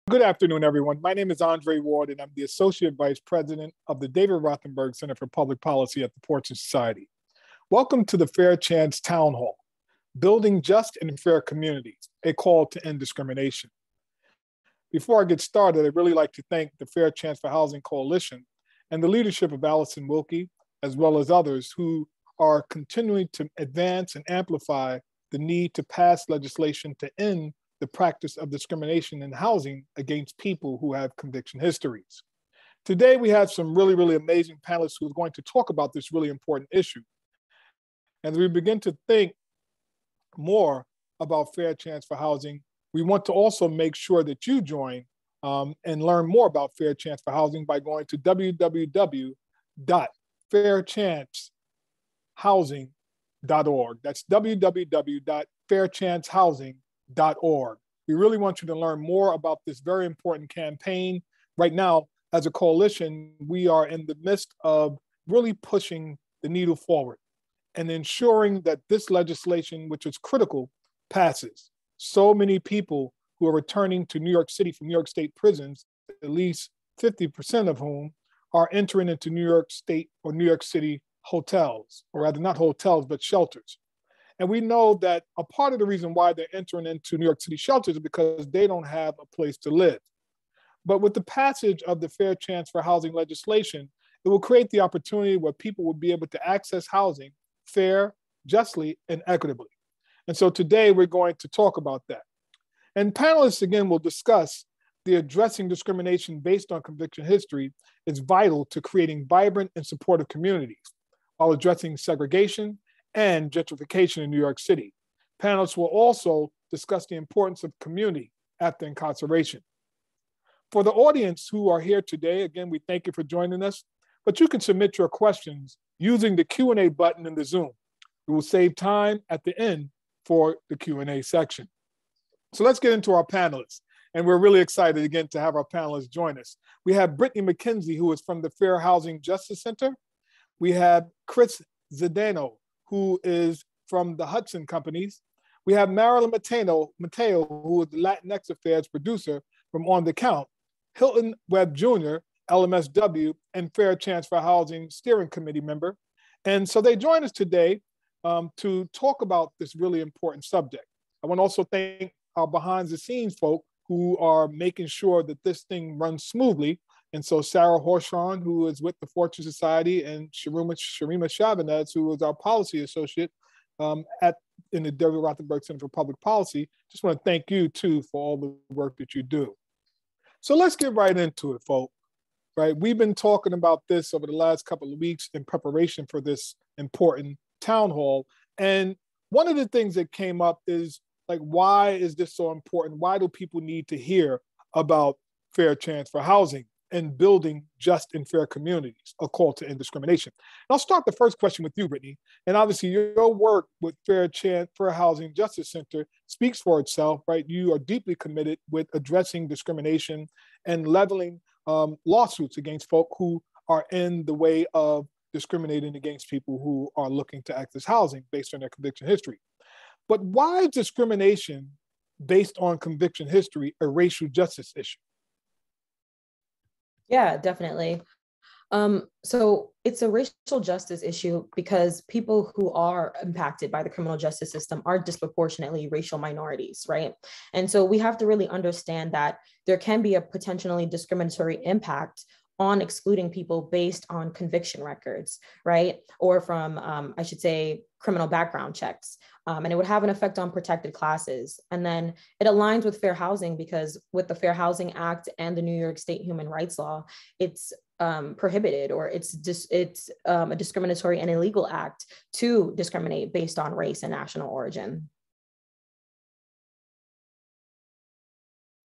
Good afternoon, everyone. My name is Andre Ward, and I'm the Associate Vice President of the David Rothenberg Center for Public Policy at the Portrait Society. Welcome to the Fair Chance Town Hall, Building Just and Fair Communities, a call to end discrimination. Before I get started, I'd really like to thank the Fair Chance for Housing Coalition and the leadership of Allison Wilkie, as well as others who are continuing to advance and amplify the need to pass legislation to end the practice of discrimination in housing against people who have conviction histories. Today, we have some really amazing panelists who are going to talk about this really important issue. And as we begin to think more about fair chance for housing, we want to also make sure that you join and learn more about fair chance for housing by going to www.fairchancehousing.org. That's www.fairchancehousing.org. We really want you to learn more about this very important campaign. Right now, as a coalition, we are in the midst of really pushing the needle forward and ensuring that this legislation, which is critical, passes. So many people who are returning to New York City from New York State prisons, at least 50% of whom are entering into New York State or New York City hotels, or rather not hotels, but shelters. And we know that a part of the reason why they're entering into New York City shelters is because they don't have a place to live. But with the passage of the Fair Chance for Housing legislation, it will create the opportunity where people will be able to access housing fair, justly, and equitably. And so today we're going to talk about that. And panelists, again, will discuss the addressing discrimination based on conviction history is vital to creating vibrant and supportive communities while addressing segregation and gentrification in New York City. Panelists will also discuss the importance of community after incarceration. For the audience who are here today, again, we thank you for joining us, but you can submit your questions using the Q&A button in the Zoom. We will save time at the end for the Q&A section. So let's get into our panelists. And we're really excited again to have our panelists join us. We have Britney McKenzie, who is from the Fair Housing Justice Center. We have Chris Zedano, who is from the Hudson Companies. We have Marilyn Mateo, who is the Latinx Affairs producer from On the Count, Hilton Webb Jr., LMSW, and Fair Chance for Housing Steering Committee member. And so they join us today to talk about this really important subject. I want to also thank our behind the scenes folk who are making sure that this thing runs smoothly. And so Sarah Horshon, who is with the Fortune Society, and Sharima Chavanez, who is our policy associate in the David Rothenberg Center for Public Policy. Just want to thank you too for all the work that you do. So let's get right into it, folks. Right, we've been talking about this over the last couple of weeks in preparation for this important town hall. And one of the things that came up is like, why is this so important? Why do people need to hear about fair chance for housing and building just and fair communities, a call to end discrimination? And I'll start the first question with you, Britney. And obviously your work with Fair Chance for Housing Justice Center speaks for itself, right? You are deeply committed with addressing discrimination and leveling lawsuits against folk who are in the way of discriminating against people who are looking to access housing based on their conviction history. But why is discrimination based on conviction history a racial justice issue? Yeah, definitely. So it's a racial justice issue because people who are impacted by the criminal justice system are disproportionately racial minorities, right? And so we have to really understand that there can be a potentially discriminatory impact on excluding people based on conviction records, right? Or from, I should say, criminal background checks. And it would have an effect on protected classes. And then it aligns with fair housing because with the Fair Housing Act and the New York State Human Rights Law, it's prohibited, or it's a discriminatory and illegal act to discriminate based on race and national origin.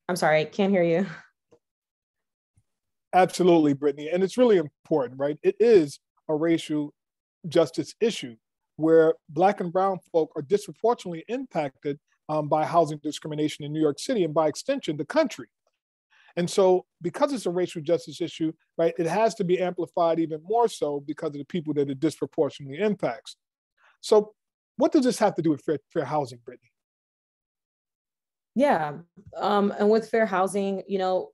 I'm sorry, I can't hear you. Absolutely, Brittany. And it's really important, right? It is a racial justice issue where Black and brown folk are disproportionately impacted by housing discrimination in New York City and by extension, the country. And so because it's a racial justice issue, right, it has to be amplified even more so because of the people that it disproportionately impacts. So what does this have to do with fair housing, Brittany? Yeah. And with fair housing,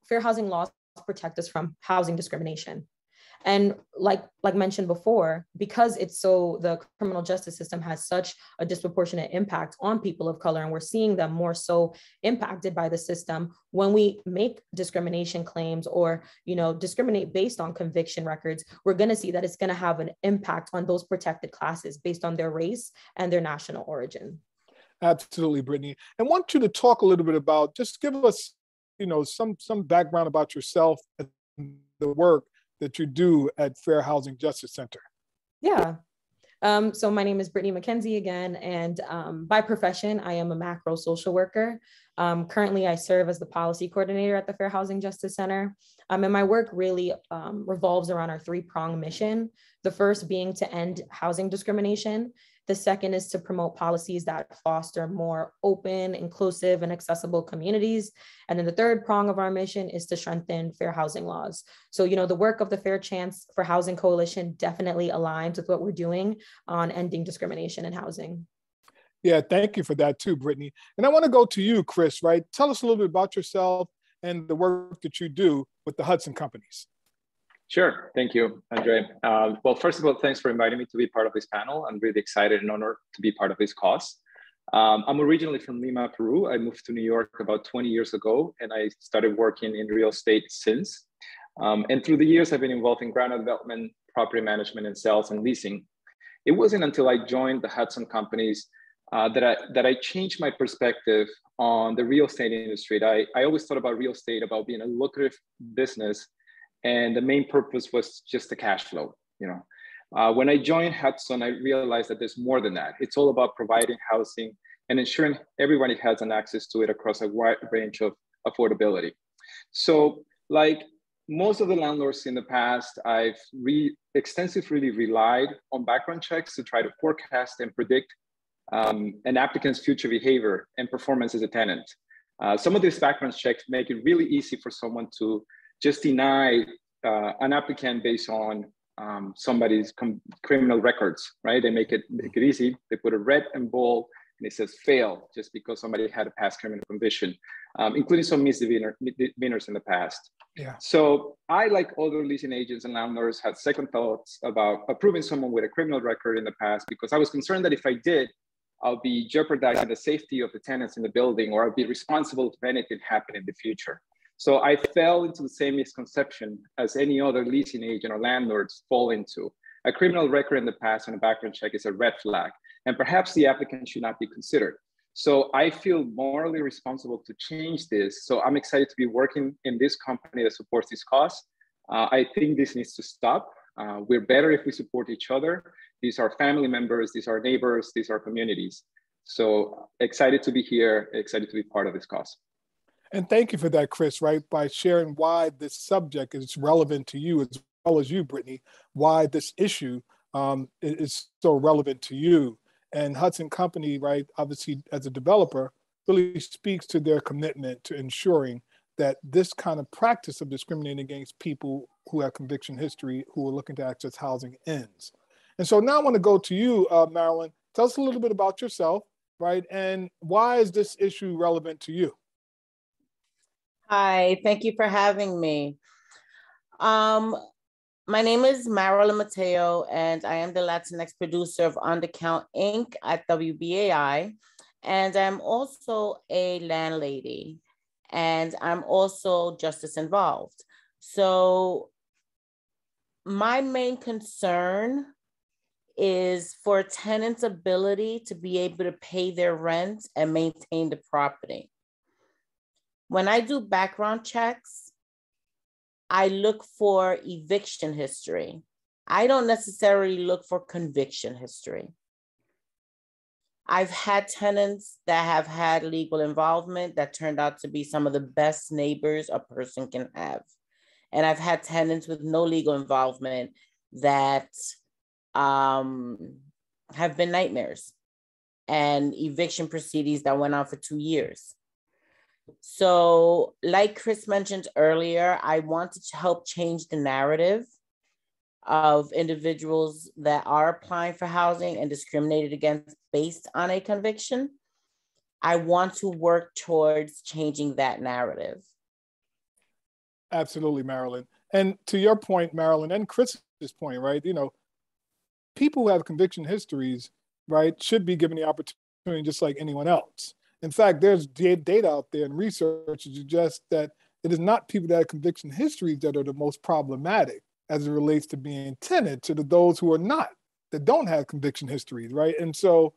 fair housing laws protect us from housing discrimination. And like mentioned before, because the criminal justice system has such a disproportionate impact on people of color, and we're seeing them more so impacted by the system, when we make discrimination claims or, discriminate based on conviction records, we're going to see that it's going to have an impact on those protected classes based on their race and their national origin. Absolutely, Brittany. And want you to talk a little bit about, just give us, some background about yourself and the work that you do at Fair Housing Justice Center. Yeah. So my name is Britney McKenzie again, and by profession, I am a macro social worker. Currently, I serve as the policy coordinator at the Fair Housing Justice Center. And my work really revolves around our three-pronged mission. The first being to end housing discrimination. The second is to promote policies that foster more open, inclusive, and accessible communities. And then the third prong of our mission is to strengthen fair housing laws. So, the work of the Fair Chance for Housing Coalition definitely aligns with what we're doing on ending discrimination in housing. Yeah, thank you for that too, Brittany. And I want to go to you, Chris, right? Tell us a little bit about yourself and the work that you do with the Hudson companies. Sure. Thank you, Andre. Well, first of all, thanks for inviting me to be part of this panel. I'm really excited and honored to be part of this cause. I'm originally from Lima, Peru. I moved to New York about 20 years ago, and I started working in real estate since. And through the years, I've been involved in ground development, property management, and sales and leasing. It wasn't until I joined the Hudson companies that I changed my perspective on the real estate industry. I always thought about real estate about being a lucrative business, and the main purpose was just the cash flow. When I joined Hudson, I realized that there's more than that. It's all about providing housing and ensuring everybody has an access to it across a wide range of affordability. So, like most of the landlords in the past, I've extensively relied on background checks to try to forecast and predict an applicant's future behavior and performance as a tenant. Some of these background checks make it really easy for someone to just deny an applicant based on somebody's criminal records, right? They make it easy. They put a red and bold and it says fail just because somebody had a past criminal conviction, including some misdemeanors in the past. Yeah. So I, like other leasing agents and landlords, had second thoughts about approving someone with a criminal record in the past, because I was concerned that if I did, I'll be jeopardizing the safety of the tenants in the building, or I'll be responsible if anything happened in the future. So I fell into the same misconception as any other leasing agent or landlords fall into. A criminal record in the past and a background check is a red flag, and perhaps the applicant should not be considered. So I feel morally responsible to change this. So I'm excited to be working in this company that supports this cause. I think this needs to stop. We're better if we support each other. These are family members, these are neighbors, these are communities. So excited to be here, excited to be part of this cause. And thank you for that, Chris, right? By sharing why this subject is relevant to you, as well as you, Brittany, why this issue is so relevant to you. And Hudson Company, right, obviously as a developer, really speaks to their commitment to ensuring that this kind of practice of discriminating against people who have conviction history, who are looking to access housing, ends. And so now I want to go to you, Marilyn. Tell us a little bit about yourself, right? And why is this issue relevant to you? Hi, thank you for having me. My name is Marilyn Mateo, and I am the Latinx producer of On the Count Inc. at WBAI. And I'm also a landlady, and I'm also justice involved. So my main concern is for tenants' ability to be able to pay their rent and maintain the property. When I do background checks, I look for eviction history. I don't necessarily look for conviction history. I've had tenants that have had legal involvement that turned out to be some of the best neighbors a person can have. And I've had tenants with no legal involvement that have been nightmares, and eviction proceedings that went on for 2 years. So like Chris mentioned earlier, I wanted to help change the narrative of individuals that are applying for housing and discriminated against based on a conviction. I want to work towards changing that narrative. Absolutely, Marilyn. And to your point, Marilyn, and Chris's point, right? People who have conviction histories, right, should be given the opportunity just like anyone else. In fact, there's data out there and research to suggest that it is not people that have conviction histories that are the most problematic as it relates to being tenants, to those who are not, that don't have conviction histories, right? And so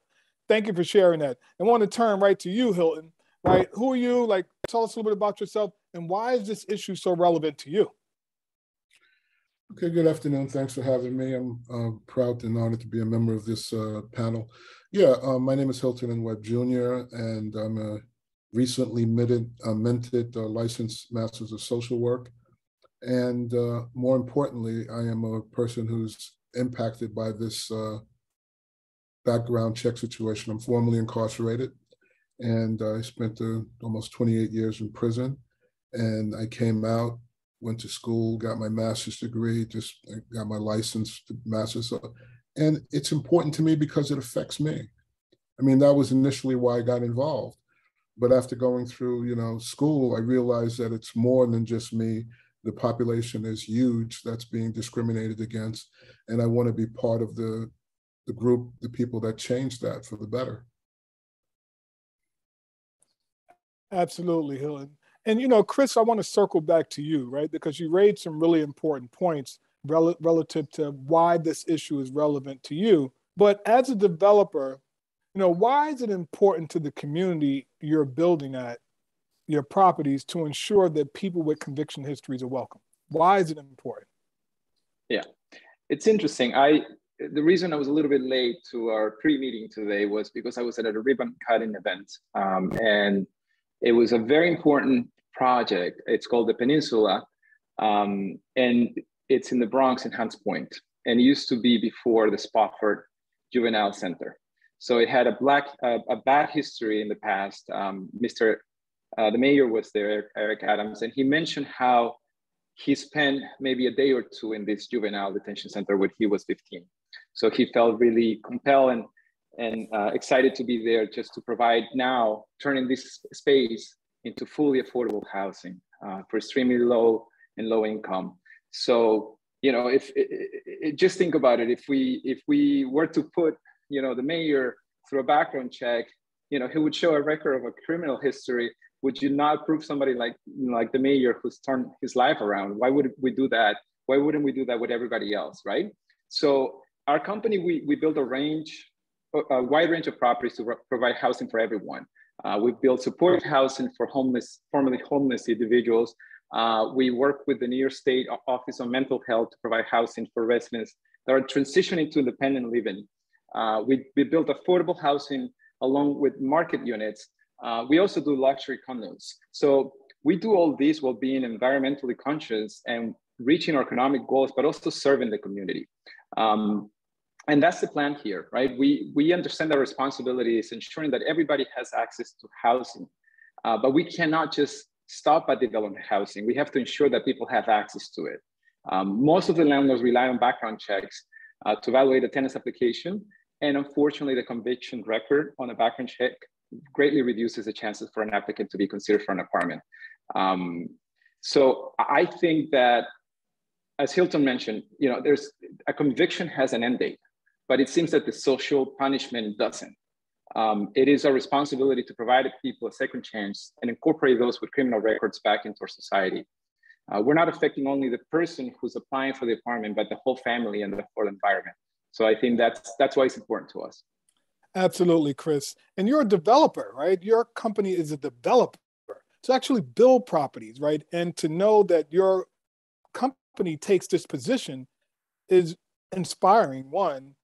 thank you for sharing that. I want to turn right to you, Hilton, right? Who are you? Like, tell us a little bit about yourself and why is this issue so relevant to you? Okay, good afternoon. Thanks for having me. I'm proud and honored to be a member of this panel. Yeah, my name is Hilton N. Webb Jr., and I'm a recently minted licensed Master's of Social Work. And more importantly, I am a person who's impacted by this background check situation. I'm formerly incarcerated, and I spent almost 28 years in prison. And I came out, went to school, got my master's degree, got my license to master's. And it's important to me because it affects me. I mean, that was initially why I got involved. But after going through, school, I realized that it's more than just me. The population is huge that's being discriminated against. And I want to be part of the group, the people that change that for the better. Absolutely, Hilton. And, Chris, I want to circle back to you, right? Because you raised some really important points relative to why this issue is relevant to you. But as a developer, why is it important to the community you're building at, your properties, to ensure that people with conviction histories are welcome? Why is it important? Yeah, it's interesting. The reason I was a little bit late to our pre-meeting today was because I was at a ribbon cutting event, and it was a very important project. It's called the Peninsula, and it's in the Bronx in Hunts Point, and it used to be before the Spofford Juvenile Center. So it had a bad history in the past. The mayor was there, Eric Adams, and he mentioned how he spent maybe a day or two in this juvenile detention center when he was 15. So he felt really compelled and excited to be there just to provide now, turning this space into fully affordable housing for extremely low and low income. So, just think about it. If we were to put, the mayor through a background check, he would show a record of a criminal history. Would you not approve somebody like the mayor who's turned his life around? Why would we do that? Why wouldn't we do that with everybody else, right? So our company, we built a wide range of properties to provide housing for everyone. We built supportive housing for formerly homeless individuals. We work with the New York State Office on Mental Health to provide housing for residents that are transitioning to independent living. We built affordable housing along with market units. We also do luxury condos. So we do all this while being environmentally conscious and reaching our economic goals, but also serving the community. And that's the plan here, right? We understand our responsibility is ensuring that everybody has access to housing, but we cannot just stop at development housing. We have to ensure that people have access to it. Most of the landlords rely on background checks to evaluate a tenant's application. And unfortunately, the conviction record on a background check greatly reduces the chances for an applicant to be considered for an apartment. So I think that, as Hilton mentioned, there's a conviction has an end date, but it seems that the social punishment doesn't. It is our responsibility to provide people a second chance and incorporate those with criminal records back into our society. We're not affecting only the person who's applying for the apartment, but the whole family and the whole environment. So I think that's why it's important to us. Absolutely, Chris. And you're a developer, right? Your company is a developer to actually build properties, right? And to know that your company takes this position is inspiring, one,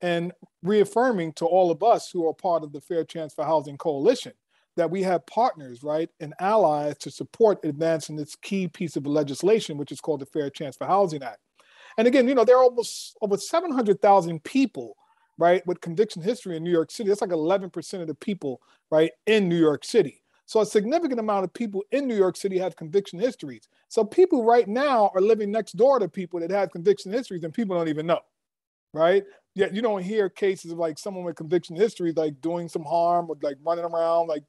and reaffirming to all of us who are part of the Fair Chance for Housing Coalition that we have partners, right, and allies to support advancing this key piece of legislation, which is called the Fair Chance for Housing Act. And again, there are almost over 700,000 people, right, with conviction history in New York City. That's like 11% of the people, right, in New York City. So a significant amount of people in New York City have conviction histories. So people right now are living next door to people that have conviction histories and people don't even know. right? Yet you don't hear cases of like someone with conviction history, like doing some harm or like running around, like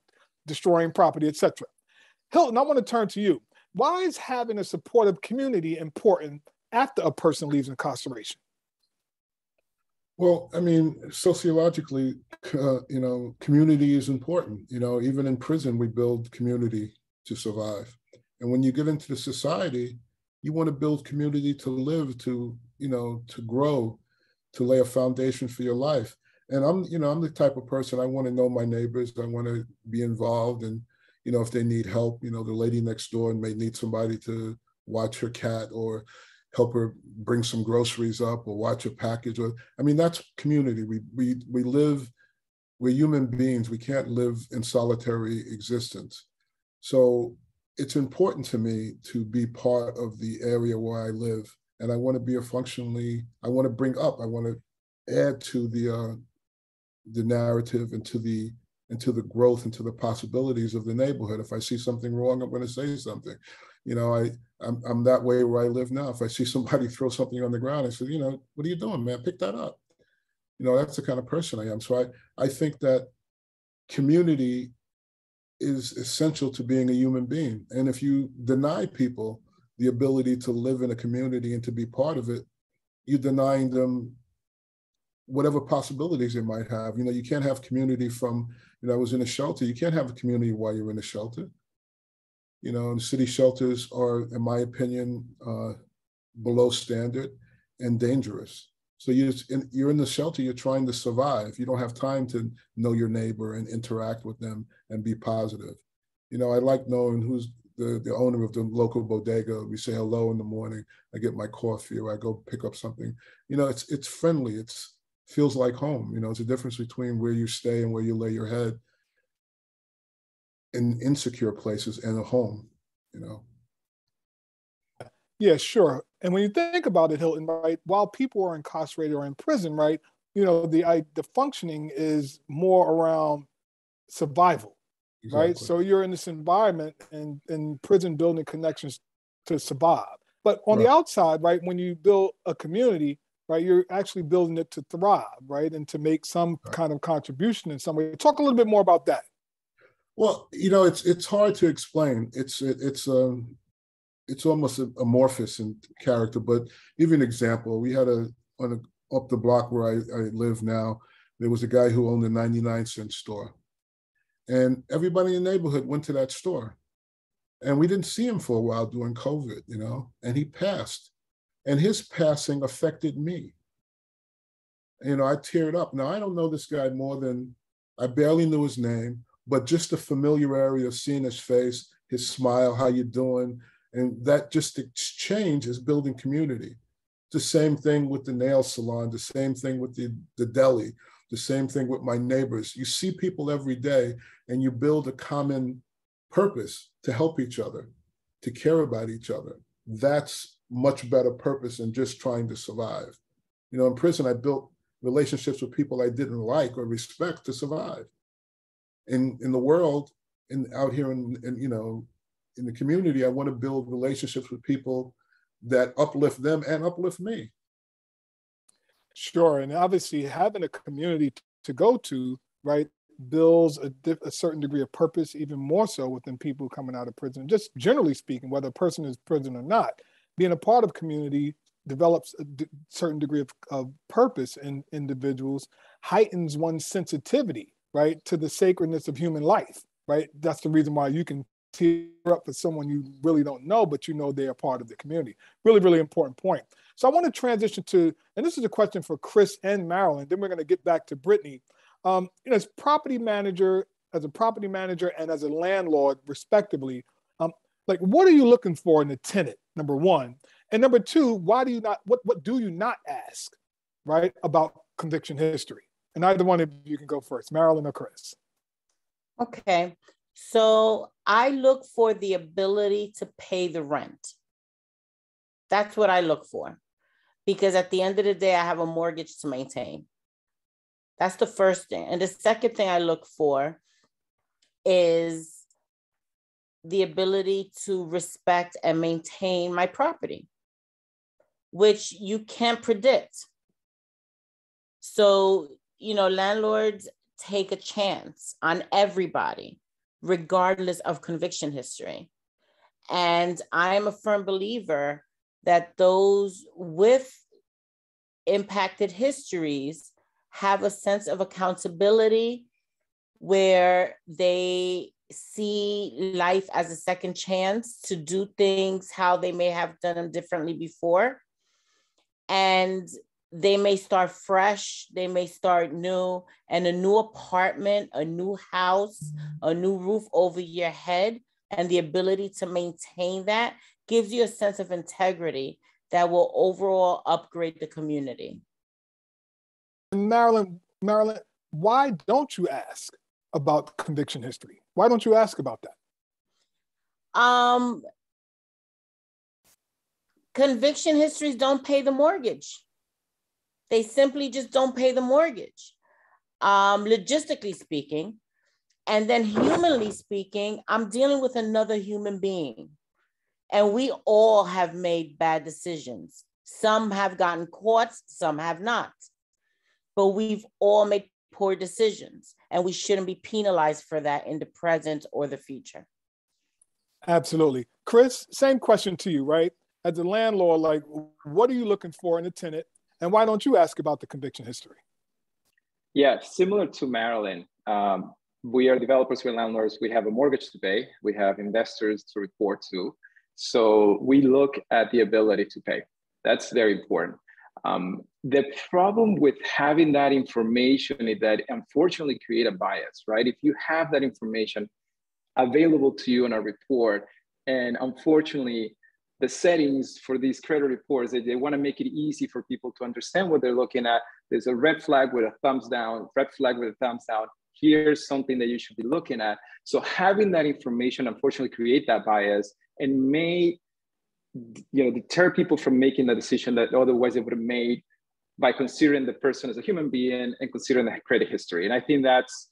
destroying property, etc. Hilton, I want to turn to you. Why is having a supportive community important after a person leaves incarceration? Well, I mean, sociologically, community is important. Even in prison, we build community to survive. And when you get into the society, you want to build community to live, to grow, to lay a foundation for your life. And I'm the type of person, I want to know my neighbors. I want to be involved. And, if they need help, the lady next door may need somebody to watch her cat or help her bring some groceries up or watch a package. That's community. We live, we're human beings. We can't live in solitary existence. So it's important to me to be part of the area where I live. And I want to be I want to bring up, I want to add to the narrative and to the growth and to the possibilities of the neighborhood. If I see something wrong, I'm going to say something. I'm that way where I live now. If I see somebody throw something on the ground, I say, what are you doing, man? Pick that up. That's the kind of person I am. So I think that community is essential to being a human being. And if you deny people the ability to live in a community and to be part of it, you're denying them whatever possibilities they might have. You can't have community from, I was in a shelter. You can't have a community while you're in a shelter. And city shelters are, in my opinion, below standard and dangerous. So you're in the shelter, you're trying to survive. You don't have time to know your neighbor and interact with them and be positive. I like knowing who's the owner of the local bodega. We say hello in the morning. I get my coffee or I go pick up something. It's friendly. It's feels like home. It's a difference between where you stay and where you lay your head in insecure places and a home. Yeah, sure. And when you think about it, Hilton, right, while people are incarcerated or in prison, right, the functioning is more around survival, Exactly. right? So you're in this environment and in prison building connections to survive. But on the outside, right, when you build a community, right, you're actually building it to thrive, right, and to make some kind of contribution in some way. Talk a little bit more about that. Well, it's hard to explain. It's almost amorphous in character, but give you an example. We had up the block where I live now, there was a guy who owned a 99-cent store. And everybody in the neighborhood went to that store. And we didn't see him for a while during COVID, and he passed. And his passing affected me. I teared up. Now, I don't know this guy I barely knew his name, but just the familiarity of seeing his face, his smile, how you doing, and that just exchange is building community. The same thing with the nail salon, the same thing with the deli, the same thing with my neighbors. You see people every day and you build a common purpose to help each other, to care about each other. That's much better purpose than just trying to survive. In prison, I built relationships with people I didn't like or respect to survive. In the world, out here in the community, I want to build relationships with people that uplift them and uplift me. Sure. And obviously having a community to go to, right, builds a certain degree of purpose, even more so within people coming out of prison. Just generally speaking, whether a person is in prison or not, being a part of community develops a certain degree of purpose in individuals, heightens one's sensitivity, right, to the sacredness of human life, right? That's the reason why you can tear up for someone you really don't know, but they are part of the community. Really, really important point. So I want to transition to, and this is a question for Chris and Marilyn, then we're going to get back to Britney. As a property manager and as a landlord, respectively, what are you looking for in a tenant, number one? And number two, what do you not ask, right, about conviction history? And either one of you can go first, Marilyn or Chris. Okay. So I look for the ability to pay the rent. That's what I look for. Because at the end of the day, I have a mortgage to maintain. That's the first thing. And the second thing I look for is the ability to respect and maintain my property, which you can't predict. So, landlords take a chance on everybody, regardless of conviction history. And I'm a firm believer that those with impacted histories have a sense of accountability where they see life as a second chance to do things how they may have done them differently before. And they may start fresh, they may start new, and a new apartment, a new house, a new roof over your head, and the ability to maintain that gives you a sense of integrity that will overall upgrade the community. Marilyn, why don't you ask about conviction history? Why don't you ask about that? Conviction histories don't pay the mortgage. They simply just don't pay the mortgage, logistically speaking. And then humanly speaking, I'm dealing with another human being. And we all have made bad decisions. Some have gotten caught, some have not. But we've all made poor decisions, and we shouldn't be penalized for that in the present or the future. Absolutely. Chris, same question to you, right? As a landlord, like, what are you looking for in a tenant? And why don't you ask about the conviction history? Yeah, similar to Marilyn, we are developers, we're landlords, we have a mortgage to pay, we have investors to report to. So we look at the ability to pay. That's very important. The problem with having that information is that unfortunately create a bias, right? If you have that information available to you in a report, and unfortunately, the settings for these credit reports, they want to make it easy for people to understand what they're looking at. There's a red flag with a thumbs down, red flag with a thumbs down. Here's something that you should be looking at. So having that information, unfortunately, create that bias and may deter people from making the decision that otherwise they would have made by considering the person as a human being and considering the credit history. And I think that's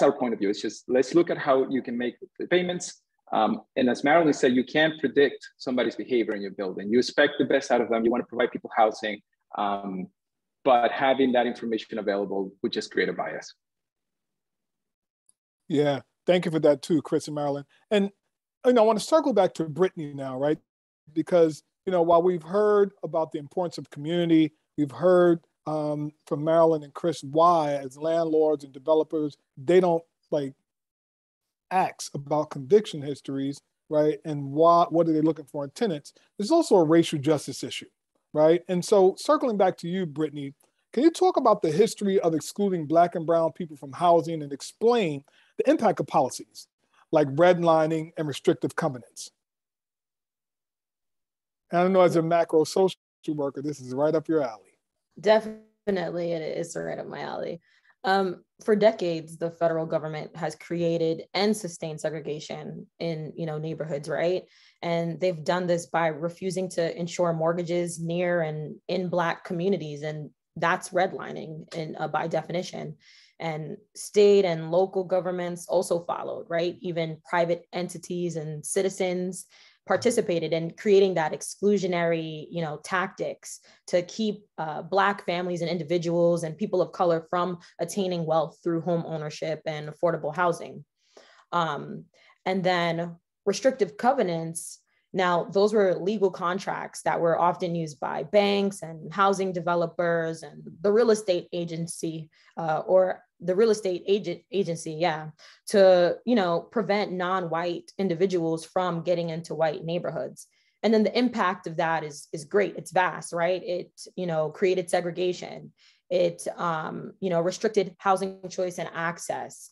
our point of view. It's just, let's look at how you can make the payments. And as Marilyn said, you can't predict somebody's behavior in your building. You expect the best out of them. You want to provide people housing, but having that information available would just create a bias. Yeah, thank you for that too, Chris and Marilyn. And I want to circle back to Britney now, right? Because while we've heard about the importance of community, we've heard from Marilyn and Chris why, as landlords and developers, they don't ask about conviction histories, right? And what are they looking for in tenants? There's also a racial justice issue, right? And so circling back to you, Britney, can you talk about the history of excluding Black and brown people from housing and explain the impact of policies like redlining and restrictive covenants? And I know as a macro social worker, this is right up your alley. Definitely, it is right up my alley. For decades, the federal government has created and sustained segregation in neighborhoods, right? And they've done this by refusing to insure mortgages near and in Black communities, and that's redlining by definition. And state and local governments also followed, right? Even private entities and citizens participated in creating that exclusionary, tactics to keep Black families and individuals and people of color from attaining wealth through home ownership and affordable housing. And then restrictive covenants. Now, those were legal contracts that were often used by banks and housing developers and the real estate agency to, prevent non-white individuals from getting into white neighborhoods. And then the impact of that is great. It's vast, right? It, created segregation. It, restricted housing choice and access.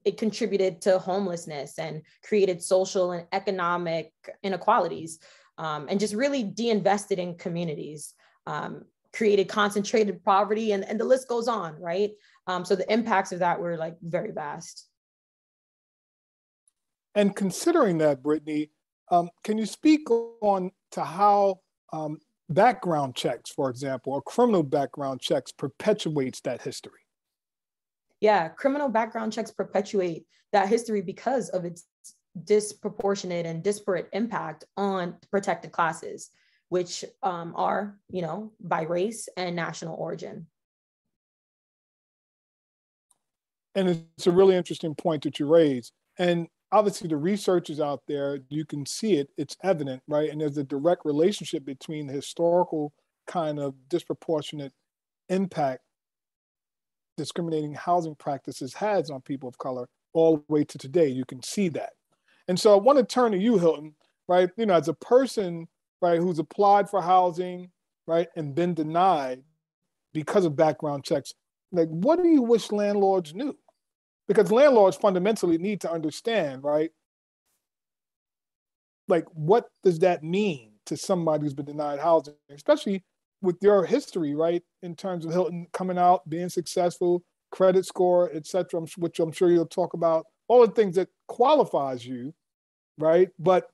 It contributed to homelessness and created social and economic inequalities, and just really de-invested in communities, created concentrated poverty, and the list goes on, right? So the impacts of that were very vast. And considering that, Britney, can you speak on to how background checks, for example, or criminal background checks perpetuates that history? Yeah, criminal background checks perpetuate that history because of its disproportionate and disparate impact on protected classes, which are, by race and national origin. And it's a really interesting point that you raised. And obviously the research is out there, you can see it, it's evident, right? And there's a direct relationship between the historical kind of disproportionate impact discriminating housing practices has on people of color all the way to today. You can see that. And so I want to turn to you, Hilton, right? As a person, right, who's applied for housing, right, and been denied because of background checks, like, what do you wish landlords knew? Because landlords fundamentally need to understand, right? Like, what does that mean to somebody who's been denied housing, especially with your history, right? In terms of Hilton coming out, being successful, credit score, et cetera, which I'm sure you'll talk about, all the things that qualifies you, right? But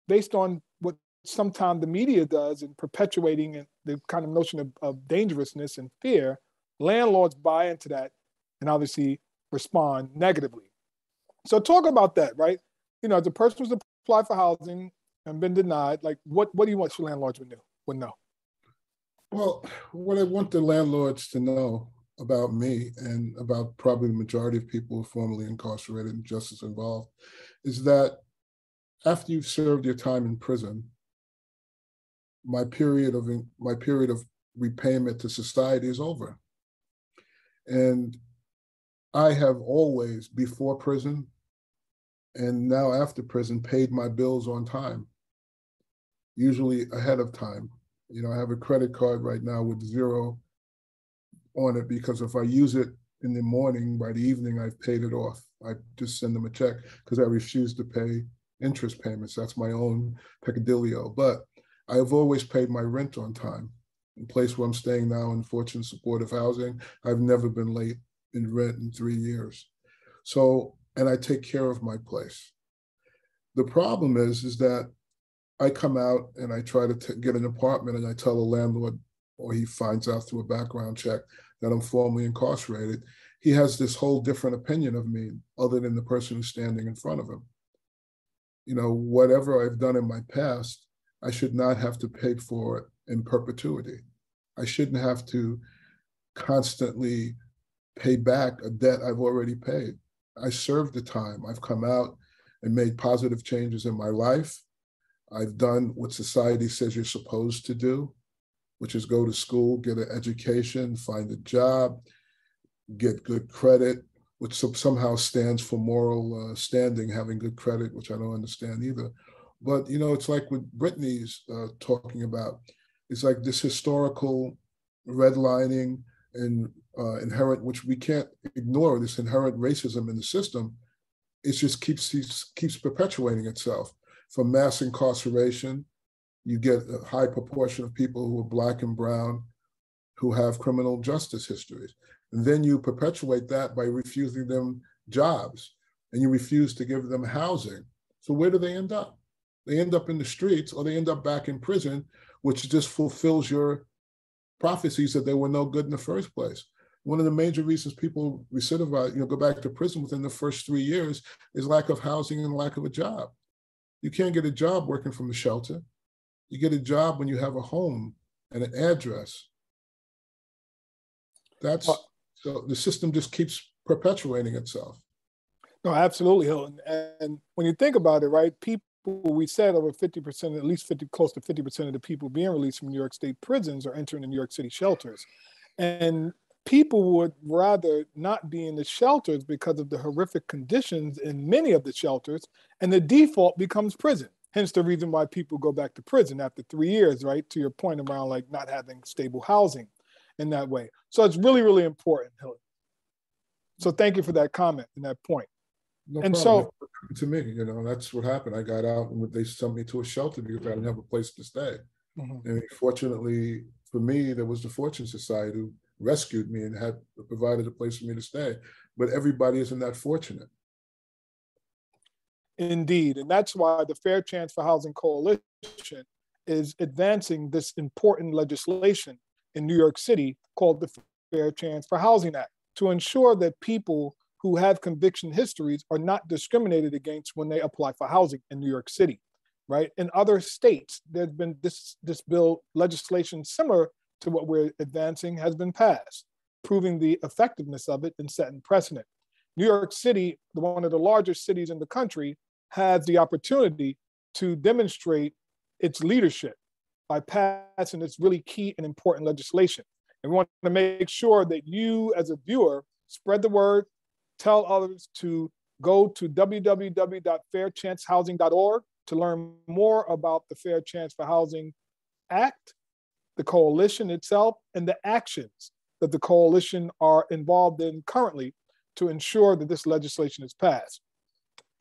based on what sometimes the media does in perpetuating the kind of notion of dangerousness and fear, landlords buy into that and obviously respond negatively. So talk about that, right? As a person who's applied for housing and been denied, like what do you want your landlords would know? Well, what I want the landlords to know about me and about probably the majority of people who are formerly incarcerated and justice involved is that after you've served your time in prison, my period of repayment to society is over. And I have always, before prison and now after prison, paid my bills on time, usually ahead of time. I have a credit card right now with 0 on it because if I use it in the morning, by the evening, I've paid it off. I just send them a check because I refuse to pay interest payments. That's my own peccadillo. But I've always paid my rent on time. In the place where I'm staying now in Fortune Supportive Housing, I've never been late in rent in 3 years. So, and I take care of my place. The problem is that I come out and I try to get an apartment and I tell the landlord, or he finds out through a background check that I'm formerly incarcerated. He has this whole different opinion of me other than the person who's standing in front of him. Whatever I've done in my past, I should not have to pay for it in perpetuity. I shouldn't have to constantly pay back a debt I've already paid. I served the time. I've come out and made positive changes in my life. I've done what society says you're supposed to do, which is go to school, get an education, find a job, get good credit, which somehow stands for moral standing, having good credit, which I don't understand either. But, it's like what Britney's talking about. It's like this historical redlining and inherent, which we can't ignore, this inherent racism in the system. It just keeps perpetuating itself. From mass incarceration, you get a high proportion of people who are Black and brown who have criminal justice histories. And then you perpetuate that by refusing them jobs, and you refuse to give them housing. So where do they end up? They end up in the streets, or they end up back in prison, which just fulfills your prophecies that they were no good in the first place. One of the major reasons people recidivate, go back to prison within the first 3 years is lack of housing and lack of a job. You can't get a job working from the shelter. You get a job when you have a home and an address. So the system just keeps perpetuating itself. No, absolutely, Hilton. And when you think about it, right, people, we said over 50%, at least close to 50% of the people being released from New York State prisons are entering the New York City shelters. And people would rather not be in the shelters because of the horrific conditions in many of the shelters, and the default becomes prison. Hence the reason why people go back to prison after 3 years, right? To your point around like not having stable housing in that way. So it's really, really important, Hilton. So thank you for that comment and that point. No and problem. so To me, that's what happened. I got out and they sent me to a shelter because I didn't have a place to stay. Mm-hmm. And fortunately for me, there was the Fortune Society who rescued me and had provided a place for me to stay. But everybody isn't that fortunate. Indeed. And that's why the Fair Chance for Housing Coalition is advancing this important legislation in New York City called the Fair Chance for Housing Act to ensure that people who have conviction histories are not discriminated against when they apply for housing in New York City, right? In other states, there's been this bill legislation similar to what we're advancing has been passed, proving the effectiveness of it and setting precedent. New York City, one of the largest cities in the country, has the opportunity to demonstrate its leadership by passing this really key and important legislation. And we want to make sure that you, as a viewer, spread the word, tell others to go to www.fairchancehousing.org to learn more about the Fair Chance for Housing Act, the coalition itself, and the actions that the coalition are involved in currently to ensure that this legislation is passed.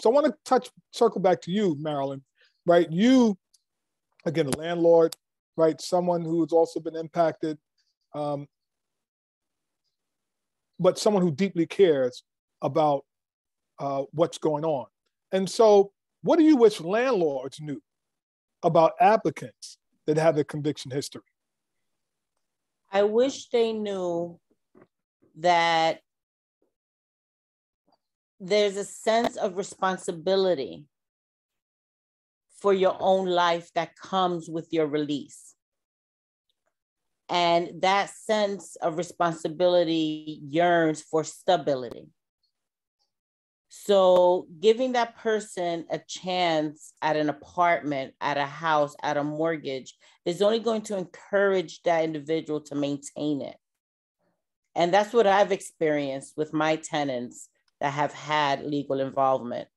So I want to circle back to you, Marilyn, right? You, again, a landlord, right? Someone who's also been impacted, but someone who deeply cares about what's going on. And so what do you wish landlords knew about applicants that have a conviction history? I wish they knew that there's a sense of responsibility for your own life that comes with your release. And that sense of responsibility yearns for stability. So giving that person a chance at an apartment, at a house, at a mortgage is only going to encourage that individual to maintain it. And that's what I've experienced with my tenants that have had legal involvement.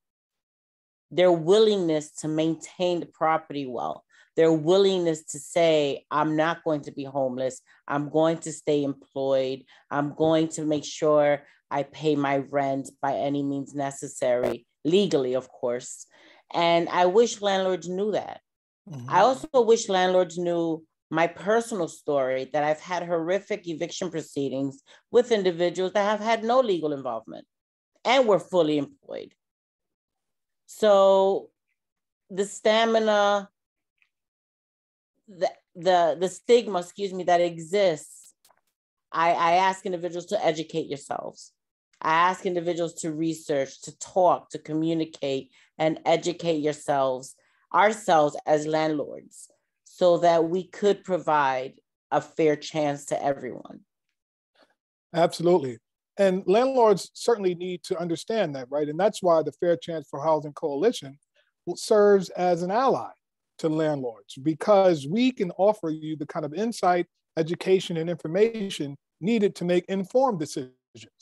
Their willingness to maintain the property well, their willingness to say, I'm not going to be homeless, I'm going to stay employed, I'm going to make sure I pay my rent by any means necessary, legally, of course. And I wish landlords knew that. Mm-hmm. I also wish landlords knew my personal story, that I've had horrific eviction proceedings with individuals that have had no legal involvement and were fully employed. So the stigma, that exists, I ask individuals to educate yourselves. I ask individuals to research, to talk, to communicate, and educate ourselves as landlords, so that we could provide a fair chance to everyone. Absolutely. And landlords certainly need to understand that, right? And that's why the Fair Chance for Housing Coalition serves as an ally to landlords, because we can offer you the kind of insight, education, and information needed to make informed decisions,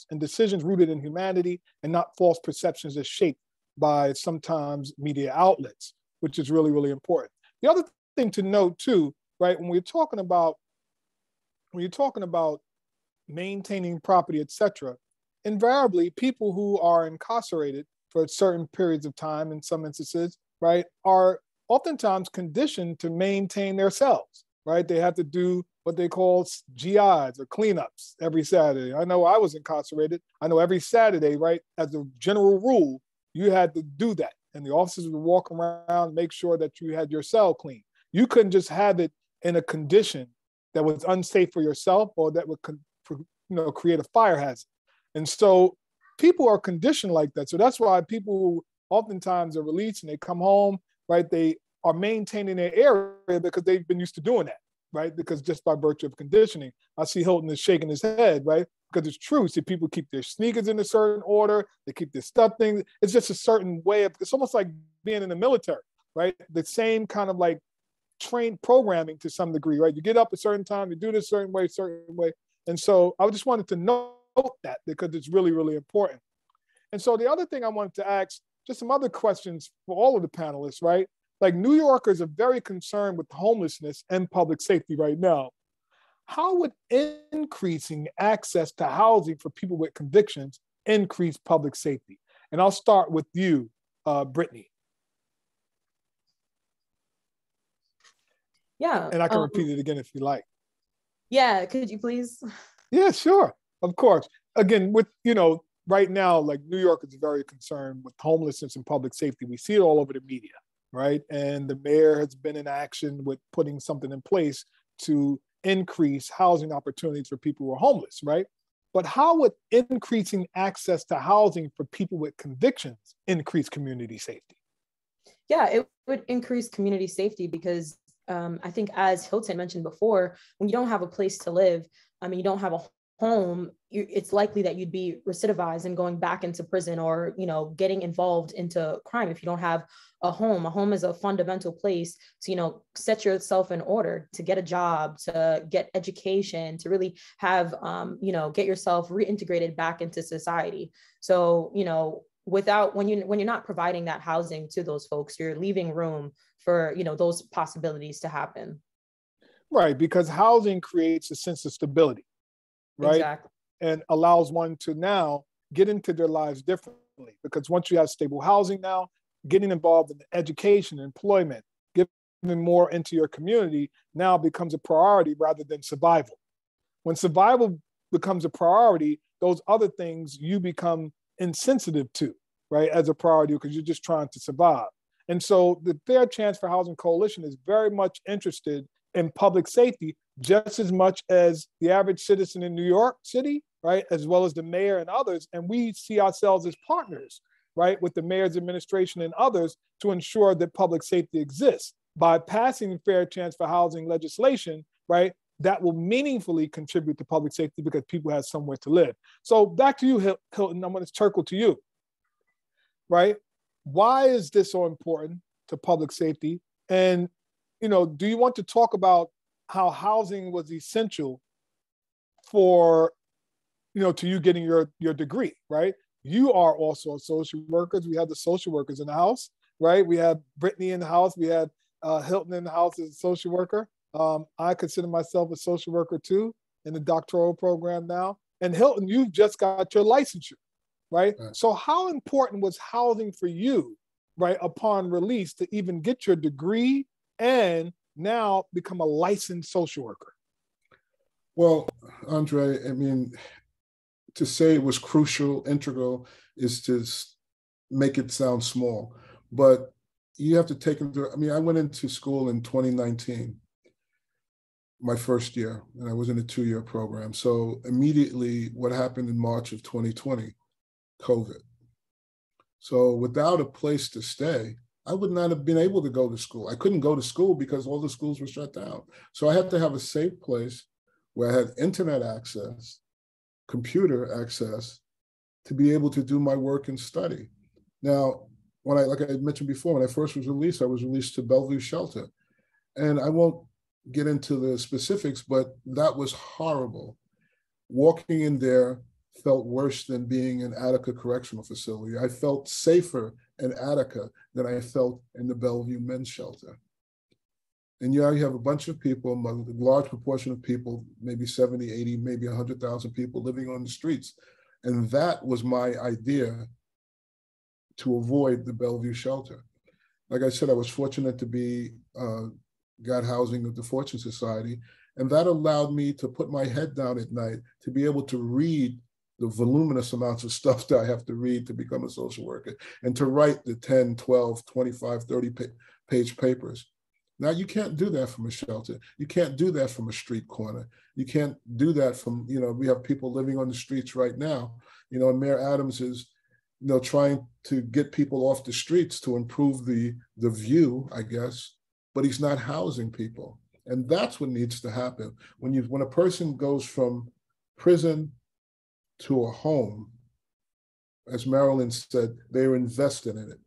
and decisions rooted in humanity and not false perceptions as shaped by sometimes media outlets, which is really, really important. The other thing to note too, right, when you're talking about maintaining property, et cetera, invariably people who are incarcerated for certain periods of time, in some instances, right, are oftentimes conditioned to maintain their cells, right? They have to do what they call GIs or cleanups every Saturday. I know I was incarcerated. I know every Saturday, right, as a general rule, you had to do that. And the officers would walk around, make sure that you had your cell clean. You couldn't just have it in a condition that was unsafe for yourself or that would create a fire hazard. And so people are conditioned like that. So that's why people oftentimes are released and they come home, right? They are maintaining their area because they've been used to doing that, right? Because just by virtue of conditioning. I see Hilton is shaking his head, right? Because it's true. See, people keep their sneakers in a certain order. They keep their stuff things. It's just a certain way of, it's almost like being in the military, right? The same kind of like trained programming to some degree, right? You get up a certain time, you do this certain way. And so I just wanted to note that because it's really, really important. And so the other thing I wanted to ask, just some other questions for all of the panelists, right? Like New Yorkers are very concerned with homelessness and public safety right now. How would increasing access to housing for people with convictions increase public safety? And I'll start with you, Britney. Yeah. And I can repeat it again if you like. Yeah, could you please? Yeah, sure. Of course. Again, with, right now, like New York is very concerned with homelessness and public safety. We see it all over the media, right? And the mayor has been in action with putting something in place to increase housing opportunities for people who are homeless, right? But how would increasing access to housing for people with convictions increase community safety? Yeah, it would increase community safety because I think, as Hilton mentioned before, when you don't have a place to live, I mean, you don't have a home, it's likely that you'd be recidivized and going back into prison, or, you know, getting involved into crime if you don't have a home. A home is a fundamental place to, you know, set yourself in order, to get a job, to get education, to really have, you know, get yourself reintegrated back into society. So, you know, when you're not providing that housing to those folks, you're leaving room for, you know, those possibilities to happen. Right, because housing creates a sense of stability, right? Exactly. And allows one to now get into their lives differently. Because once you have stable housing now, getting involved in education, employment, giving more into your community now becomes a priority rather than survival. When survival becomes a priority, those other things you become insensitive to, right, as a priority, because you're just trying to survive. And so the Fair Chance for Housing Coalition is very much interested in public safety, just as much as the average citizen in New York City, right, as well as the mayor and others. And we see ourselves as partners, right, with the mayor's administration and others to ensure that public safety exists. By passing Fair Chance for Housing legislation, right, that will meaningfully contribute to public safety because people have somewhere to live. So back to you, Hilton, I'm going to circle to you, right? Why is this so important to public safety? And, you know, do you want to talk about how housing was essential for, you know, to you getting your degree, right? You are also a social worker. We have the social workers in the house, right? We have Britney in the house. We had Hilton in the house as a social worker. I consider myself a social worker too, in the doctoral program now. And Hilton, you've just got your licensure, right? So how important was housing for you, right, upon release to even get your degree and now become a licensed social worker? Well, Andre, I mean, to say it was crucial, integral, is to make it sound small. But you have to take into, I mean, I went into school in 2019, my first year, and I was in a 2-year program. So immediately what happened in March of 2020, COVID. So without a place to stay, I would not have been able to go to school. I couldn't go to school because all the schools were shut down. So I had to have a safe place where I had internet access, computer access, to be able to do my work and study. Now, like I mentioned before, when I first was released, I was released to Bellevue Shelter. And I won't get into the specifics, but that was horrible. Walking in there felt worse than being in Attica Correctional Facility. I felt safer in Attica than I felt in the Bellevue Men's Shelter. And you have a bunch of people, a large proportion of people, maybe 70, 80, maybe 100,000 people living on the streets. And that was my idea to avoid the Bellevue Shelter. Like I said, I was fortunate to got housing at the Fortune Society, and that allowed me to put my head down at night to be able to read the voluminous amounts of stuff that I have to read to become a social worker, and to write the 10, 12, 25, 30-page papers. Now, you can't do that from a shelter. You can't do that from a street corner. You can't do that from, you know, we have people living on the streets right now. You know, and Mayor Adams is, you know, trying to get people off the streets to improve the view, I guess, but he's not housing people. And that's what needs to happen. When a person goes from prison to a home, as Marilyn said, they're invested in it.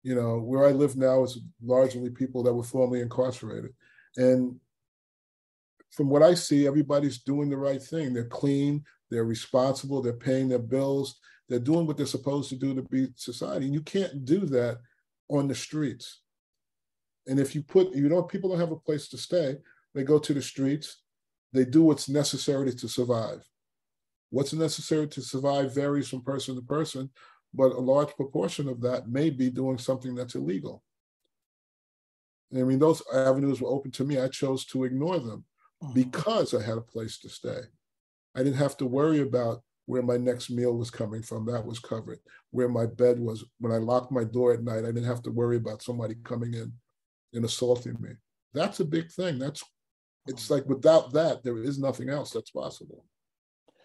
You know, where I live now is largely people that were formerly incarcerated. And from what I see, everybody's doing the right thing. They're clean, they're responsible, they're paying their bills, they're doing what they're supposed to do to be society. And you can't do that on the streets. And if people don't have a place to stay, they go to the streets, they do what's necessary to survive. What's necessary to survive varies from person to person, but a large proportion of that may be doing something that's illegal. I mean, those avenues were open to me. I chose to ignore them because I had a place to stay. I didn't have to worry about where my next meal was coming from. That was covered. Where my bed was, when I locked my door at night, I didn't have to worry about somebody coming in and assaulting me. That's a big thing. It's like without that, there is nothing else that's possible.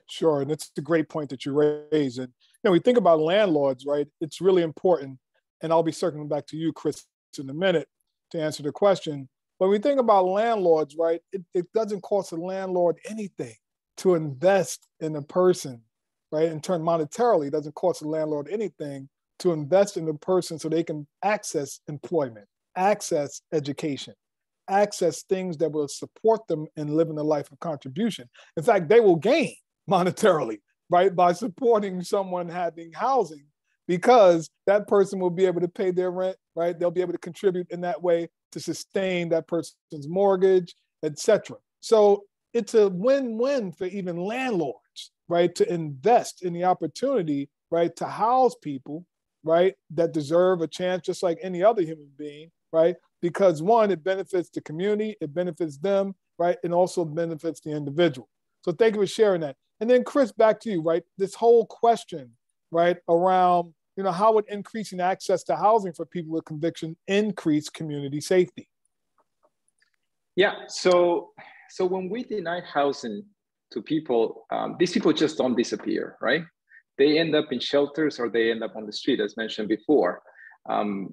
Sure, and it's a great point that you raise. And you know, we think about landlords, right? It's really important. and I'll be circling back to you, Chris, in a minute to answer the question. When we think about landlords, right, it doesn't cost a landlord anything to invest in a person, right? In turn, monetarily, it doesn't cost a landlord anything to invest in a person so they can access employment, access education, access things that will support them in living a life of contribution. In fact, they will gain monetarily, right, by supporting someone having housing, because that person will be able to pay their rent, right? They'll be able to contribute in that way to sustain that person's mortgage, etc. So it's a win-win for even landlords, right, to invest in the opportunity, right, to house people, right, that deserve a chance just like any other human being, right? Because one, it benefits the community, it benefits them, right, and also benefits the individual. So thank you for sharing that. And then Chris, back to you, right? This whole question, right, around, how would increasing access to housing for people with conviction increase community safety? Yeah, so when we deny housing to people, these people just don't disappear, right? They end up in shelters or they end up on the street, as mentioned before.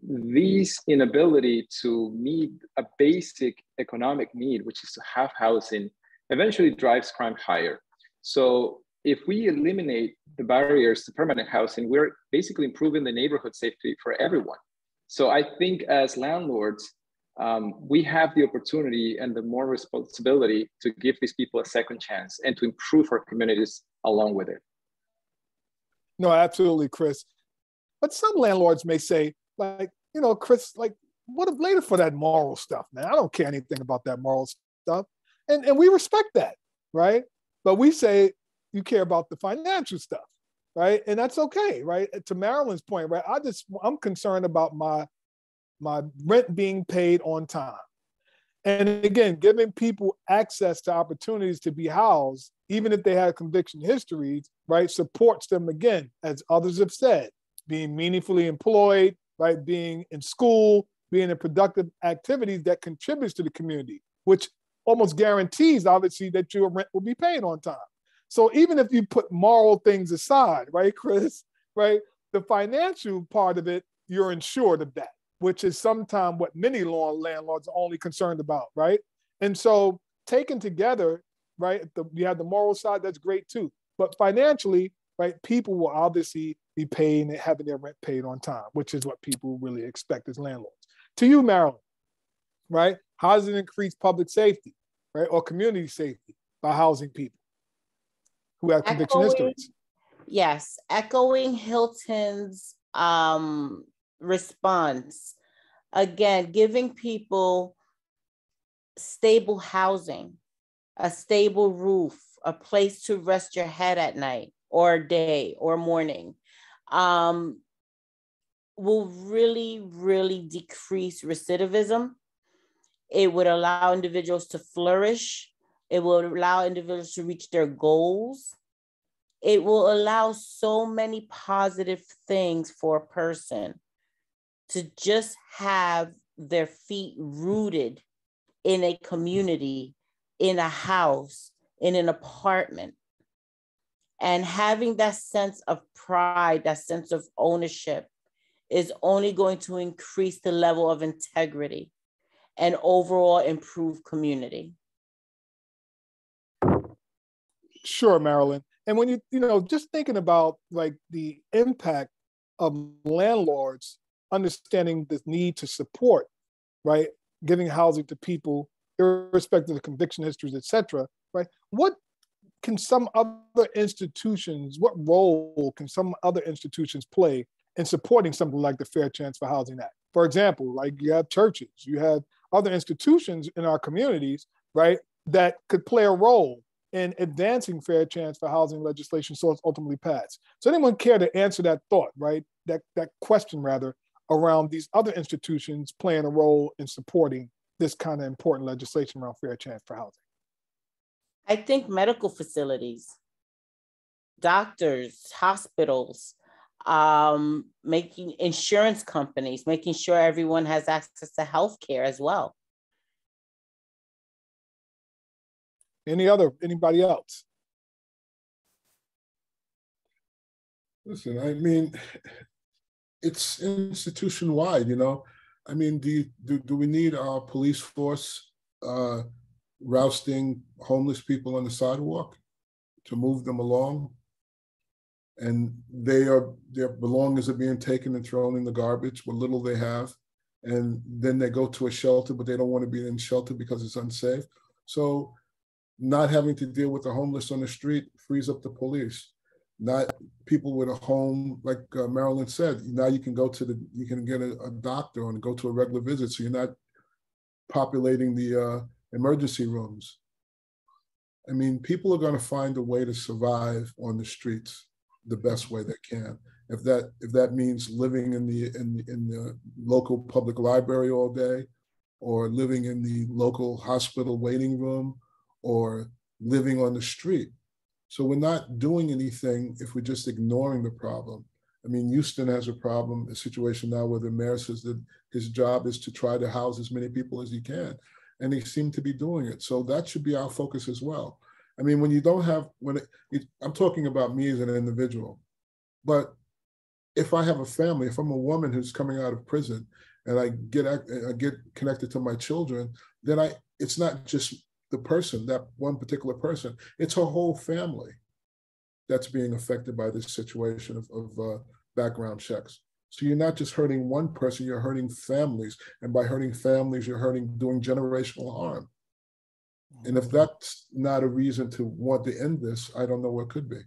These inability to meet a basic economic need, which is to have housing, eventually drives crime higher. So if we eliminate the barriers to permanent housing, we're basically improving the neighborhood safety for everyone. So I think as landlords, we have the opportunity and the more responsibility to give these people a second chance and to improve our communities along with it. No, absolutely, Chris. But some landlords may say, like, Chris, like, what if later for that moral stuff, man? I don't care anything about that moral stuff. And we respect that, right? But we say you care about the financial stuff, right? And that's okay, right? To Marilyn's point, right? I'm concerned about my rent being paid on time. And again, giving people access to opportunities to be housed, even if they have conviction histories, right, supports them again, as others have said, being meaningfully employed, right, being in school, being in productive activities that contributes to the community, which almost guarantees, obviously, that your rent will be paid on time. So even if you put moral things aside, right, Chris, right, the financial part of it, you're insured of that, which is sometimes what many landlords are only concerned about, right? And so taken together, right, you have the moral side, that's great too. But financially, right, people will obviously be paying and having their rent paid on time, which is what people really expect as landlords. To you, Marilyn, right, how does it increase public safety, right, or community safety by housing people who have conviction histories? Yes, echoing Hilton's response. Again, giving people stable housing, a stable roof, a place to rest your head at night or day or morning, will really, really decrease recidivism. It would allow individuals to flourish. It will allow individuals to reach their goals. It will allow so many positive things for a person to just have their feet rooted in a community, in a house, in an apartment. And having that sense of pride, that sense of ownership is only going to increase the level of integrity and overall improve community. Sure, Marilyn. And when you just thinking about like the impact of landlords understanding the need to support, right, giving housing to people, irrespective of conviction histories, et cetera, right? What role can some other institutions play in supporting something like the Fair Chance for Housing Act? For example, like you have churches, you have other institutions in our communities, right, that could play a role in advancing fair chance for housing legislation so it's ultimately passed. So anyone care to answer that thought, right? That question rather, around these other institutions playing a role in supporting this kind of important legislation around fair chance for housing? I think medical facilities, doctors, hospitals, making insurance companies, making sure everyone has access to healthcare as well. Anybody else? Listen, I mean, it's institution-wide, you know. I mean, do we need our police force rousting homeless people on the sidewalk to move them along? And their belongings are being taken and thrown in the garbage, what little they have. And then they go to a shelter, but they don't want to be in shelter because it's unsafe. So not having to deal with the homeless on the street frees up the police. Not people with a home, like Marilyn said, now you can get a doctor and go to a regular visit. So you're not populating the emergency rooms. I mean, people are going to find a way to survive on the streets the best way they can. If that means living in the local public library all day, or living in the local hospital waiting room, or living on the street. So we're not doing anything if we're just ignoring the problem. I mean, Houston has a situation now where the mayor says that his job is to try to house as many people as he can, and they seem to be doing it. So that should be our focus as well. I mean, when you don't have, I'm talking about me as an individual, but if I have a family, if I'm a woman who's coming out of prison and I get connected to my children, then it's not just the person, that one particular person, it's her whole family that's being affected by this situation of background checks. So you're not just hurting one person, you're hurting families. And by hurting families, you're doing generational harm. And if that's not a reason to want to end this, I don't know what could be.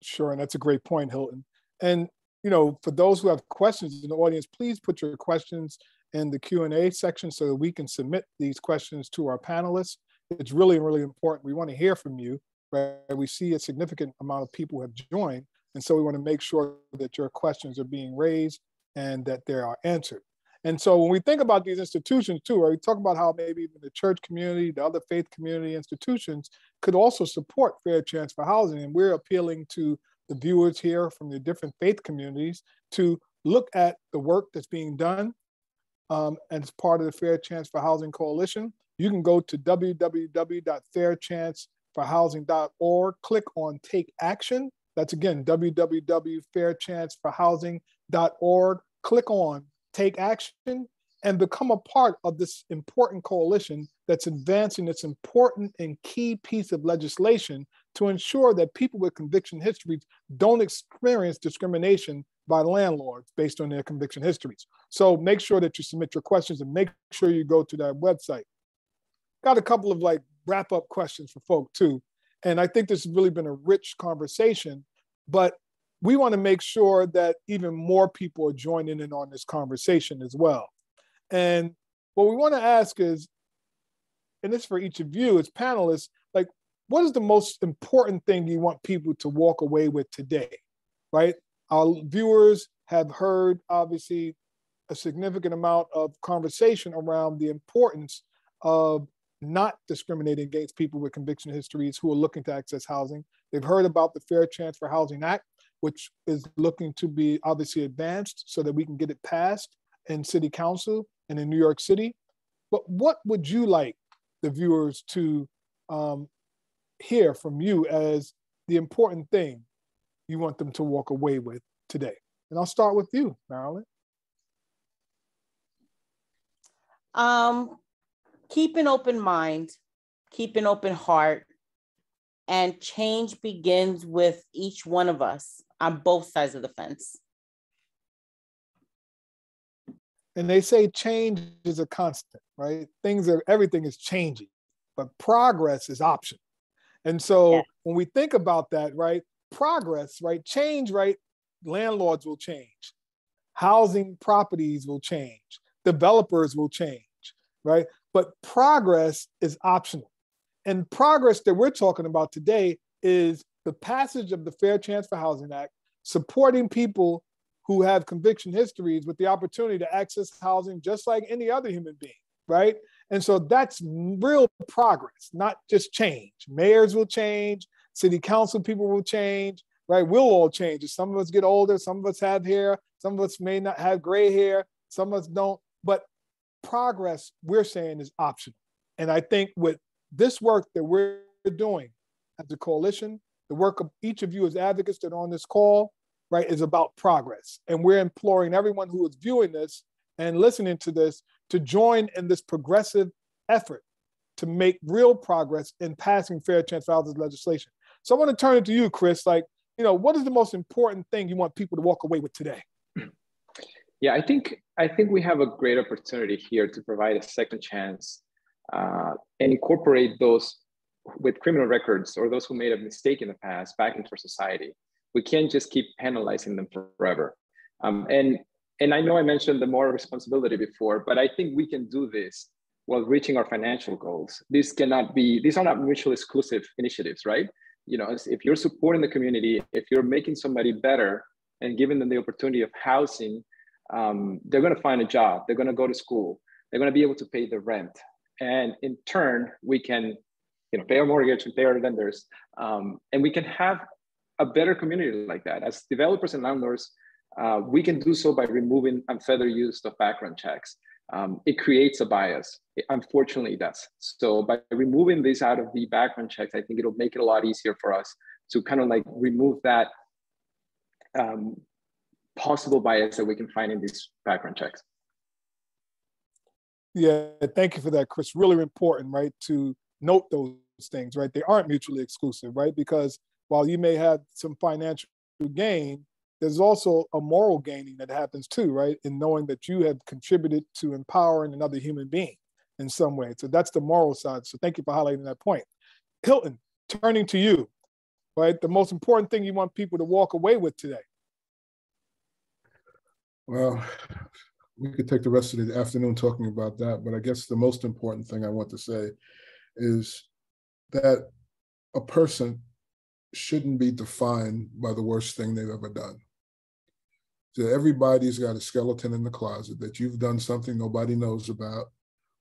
Sure, and that's a great point, Hilton. And you know, for those who have questions in the audience, please put your questions in the Q&A section so that we can submit these questions to our panelists. It's really, really important. We want to hear from you, right? We see a significant amount of people have joined, and so we want to make sure that your questions are being raised and that they are answered. And so when we think about these institutions too, right, we talk about how maybe even the church community, the other faith community institutions could also support fair chance for housing. And we're appealing to the viewers here from the different faith communities to look at the work that's being done as part of the Fair Chance for Housing Coalition. You can go to www.fairchanceforhousing.org, click on Take Action. That's again, www.fairchanceforhousing.org, click on Take Action and become a part of this important coalition that's advancing this important and key piece of legislation to ensure that people with conviction histories don't experience discrimination by landlords based on their conviction histories. So make sure that you submit your questions and make sure you go to that website. Got a couple of wrap-up questions for folk too. And I think this has really been a rich conversation, but we want to make sure that even more people are joining in on this conversation as well. And what we want to ask is, and this for each of you as panelists, what is the most important thing you want people to walk away with today, right? Our viewers have heard, obviously, a significant amount of conversation around the importance of not discriminating against people with conviction histories who are looking to access housing. They've heard about the Fair Chance for Housing Act, which is looking to be obviously advanced so that we can get it passed in City Council and in New York City. But what would you like the viewers to hear from you as the important thing you want them to walk away with today? And I'll start with you, Marilyn. Keep an open mind, keep an open heart, and change begins with each one of us on both sides of the fence. And they say change is a constant, right? Everything is changing, but progress is optional. And so when we think about that, right, progress, right, change, right, landlords will change, housing properties will change, developers will change, right? But progress is optional. And progress that we're talking about today is the passage of the Fair Chance for Housing Act, supporting people who have conviction histories with the opportunity to access housing just like any other human being, right? And so that's real progress, not just change. Mayors will change, city council people will change, right? We'll all change. Some of us get older, some of us have hair, some of us may not have gray hair, some of us don't, but progress, we're saying, is optional. And I think with this work that we're doing as a coalition, the work of each of you as advocates that are on this call, right, is about progress. And we're imploring everyone who is viewing this and listening to this to join in this progressive effort to make real progress in passing fair chance for housing legislation. So I want to turn it to you, Chris. Like, you know, what is the most important thing you want people to walk away with today? Yeah, I think we have a great opportunity here to provide a second chance and incorporate those with criminal records or those who made a mistake in the past back into our society. We can't just keep penalizing them forever. And I know I mentioned the moral responsibility before, but I think we can do this while reaching our financial goals. These are not mutually exclusive initiatives, right? You know, if you're supporting the community, if you're making somebody better and giving them the opportunity of housing, they're going to find a job, they're going to go to school, they're going to be able to pay the rent. And in turn, we can, you know, pay our mortgage and pay our lenders. And we can have a better community like that. As developers and landlords, we can do so by removing unfettered use of background checks. It creates a bias. Unfortunately, it does. So by removing this out of the background checks, I think it'll make it a lot easier for us to kind of like remove that possible bias that we can find in these background checks. Yeah, thank you for that, Chris. Really important, right, to note those things, right? They aren't mutually exclusive, right? Because while you may have some financial gain, there's also a moral gaining that happens too, right? In knowing that you have contributed to empowering another human being in some way. So that's the moral side. So thank you for highlighting that point. Hilton, turning to you, right? The most important thing you want people to walk away with today. Well, we could take the rest of the afternoon talking about that, but I guess the most important thing I want to say is that a person shouldn't be defined by the worst thing they've ever done. So everybody's got a skeleton in the closet that you've done something nobody knows about,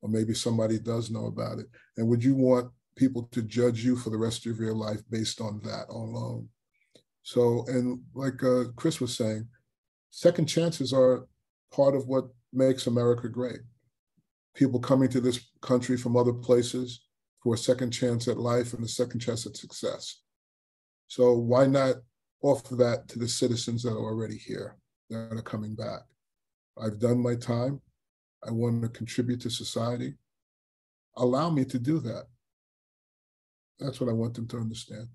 or maybe somebody does know about it. And would you want people to judge you for the rest of your life based on that alone? So, and like Chris was saying, second chances are part of what makes America great. People coming to this country from other places for a second chance at life and a second chance at success. So why not offer that to the citizens that are already here, that are coming back? I've done my time. I want to contribute to society. Allow me to do that. That's what I want them to understand.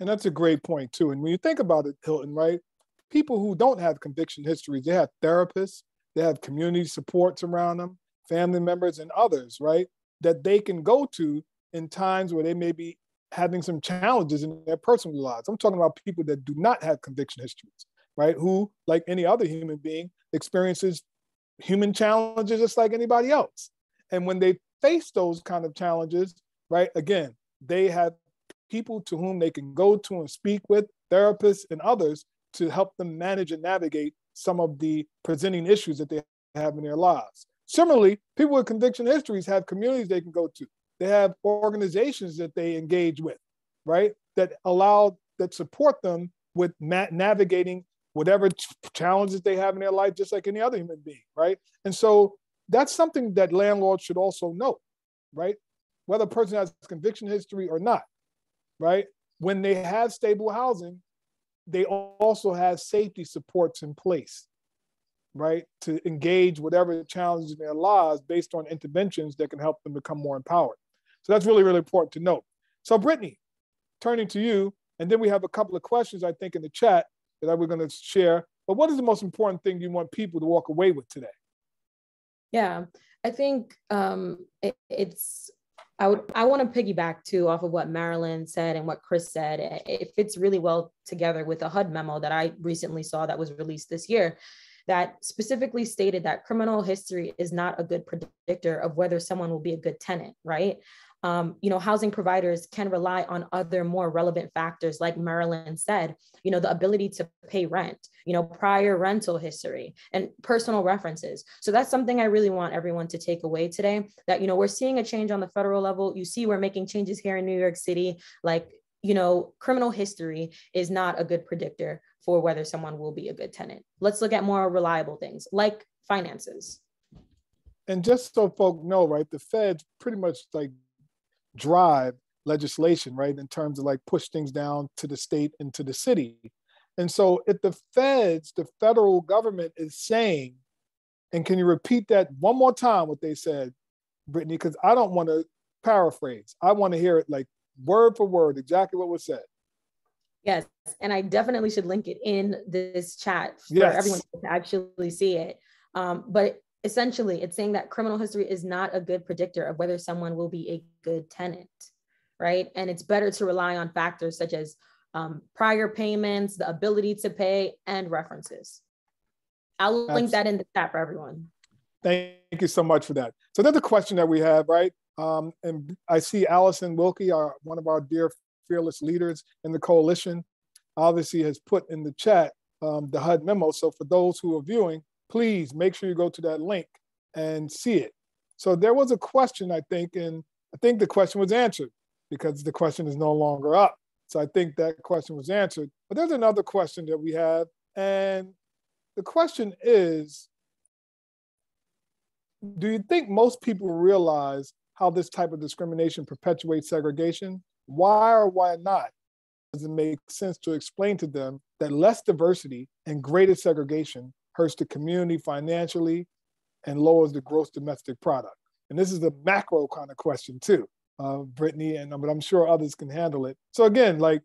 And that's a great point too. And when you think about it, Hilton, right? People who don't have conviction histories, they have therapists, they have community supports around them, family members and others, right? That they can go to in times where they may be having some challenges in their personal lives. I'm talking about people that do not have conviction histories, right? Who, like any other human being, experiences human challenges just like anybody else. And when they face those kind of challenges, right, again, they have people to whom they can go to and speak with, therapists and others, to help them manage and navigate some of the presenting issues that they have in their lives. Similarly, people with conviction histories have communities they can go to. They have organizations that they engage with, right? That support them with navigating whatever challenges they have in their life, just like any other human being, right? And so that's something that landlords should also know, right? Whether a person has conviction history or not, right? When they have stable housing, they also have safety supports in place, right? To engage whatever challenges in their lives based on interventions that can help them become more empowered. So that's really, really important to note. So Britney, turning to you, and then we have a couple of questions, I think, in the chat that we're going to share. But what is the most important thing you want people to walk away with today? Yeah, I think I want to piggyback too off of what Marilyn said and what Chris said. It fits really well together with a HUD memo that I recently saw that was released this year that specifically stated that criminal history is not a good predictor of whether someone will be a good tenant, right? Housing providers can rely on other more relevant factors, like Marilyn said, the ability to pay rent, prior rental history and personal references. So that's something I really want everyone to take away today, that, we're seeing a change on the federal level. You see, we're making changes here in New York City, like, criminal history is not a good predictor for whether someone will be a good tenant. Let's look at more reliable things like finances. And just so folk know, right, the feds pretty much like drive legislation, right, in terms of like push things down to the state and to the city. And so if the feds, the federal government is saying, and can you repeat that one more time, what they said, Brittany, because I don't want to paraphrase. I want to hear it like word for word, exactly what was said. Yes, and I definitely should link it in this chat for Yes. everyone to actually see it. But essentially, it's saying that criminal history is not a good predictor of whether someone will be a good tenant, right? And it's better to rely on factors such as prior payments, the ability to pay, and references. I'll link that in the chat for everyone. Thank you so much for that. So there's a question that we have, right? And I see Allison Wilkie, one of our dear fearless leaders in the coalition, obviously has put in the chat the HUD memo. So for those who are viewing, please make sure you go to that link and see it. So there was a question, I think, and I think the question was answered because the question is no longer up. So I think that question was answered. But there's another question that we have, and the question is, do you think most people realize how this type of discrimination perpetuates segregation? Why or why not? Does it make sense to explain to them that less diversity and greater segregation hurts the community financially and lowers the gross domestic product? And this is a macro kind of question too, Brittany, but I'm sure others can handle it. So again, like,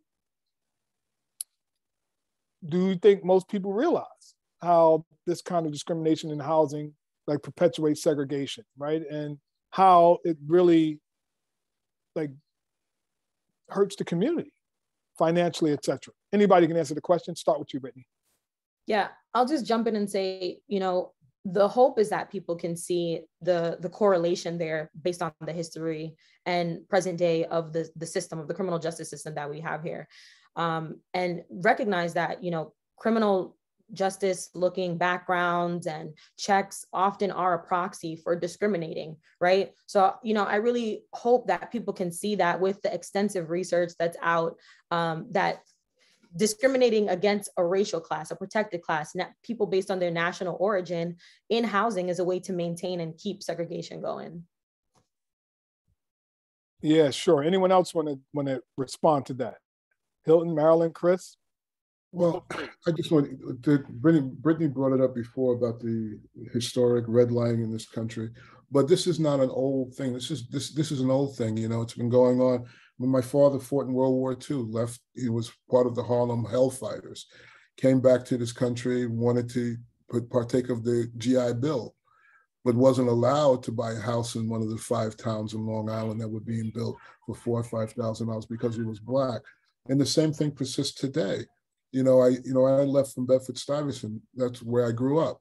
do you think most people realize how this kind of discrimination in housing like perpetuates segregation, right? And how it really like hurts the community financially, et cetera. Anybody can answer the question. Start with you, Brittany. Yeah, I'll just jump in and say, you know, the hope is that people can see the correlation there based on the history and present day of the system, of the criminal justice system that we have here. And recognize that, you know, criminal justice looking backgrounds and checks often are a proxy for discriminating, right? So, you know, I really hope that people can see that with the extensive research that's out, that discriminating against a racial class, a protected class, people based on their national origin in housing is a way to maintain and keep segregation going. Yeah, sure. Anyone else want to respond to that? Hilton, Marilyn, Chris? Well, I just want to, Brittany brought it up before about the historic redlining in this country, but this is not an old thing. This is an old thing. You know, it's been going on. When my father fought in World War II, left, he was part of the Harlem Hellfighters, came back to this country, wanted to partake of the GI Bill, but wasn't allowed to buy a house in one of the 5 towns in Long Island that were being built for $4,000 or $5,000 because he was Black. And the same thing persists today. I left from Bedford-Stuyvesant. That's where I grew up.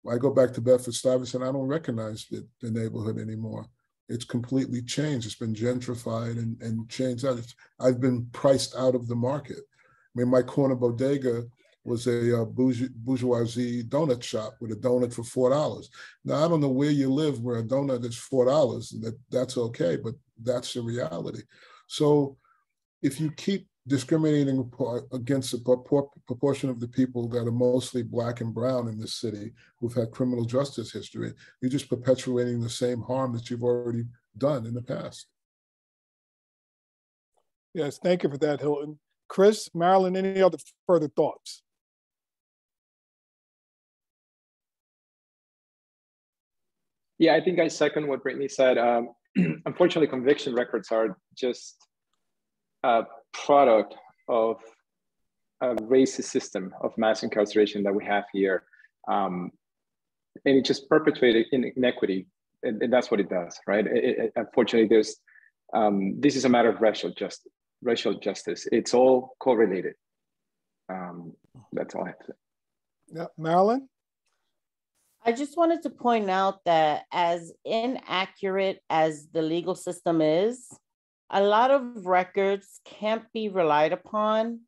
I go back to Bedford-Stuyvesant, I don't recognize the neighborhood anymore. It's completely changed. It's been gentrified and changed out. I've been priced out of the market. I mean, my corner bodega was a bourgeoisie donut shop with a donut for $4. Now, I don't know where you live where a donut is $4. That's okay, but that's the reality. So if you keep discriminating against a proportion of the people that are mostly Black and brown in this city who've had criminal justice history, you're just perpetuating the same harm that you've already done in the past. Yes, thank you for that, Hilton. Chris, Marilyn, any other further thoughts? Yeah, I think I second what Brittany said. Unfortunately, conviction records are just a product of a racist system of mass incarceration that we have here. And it just perpetuated inequity, and that's what it does, right? Unfortunately, this is a matter of racial justice. It's all correlated. That's all I have to say. Yeah, Marilyn? I just wanted to point out that as inaccurate as the legal system is, a lot of records can't be relied upon.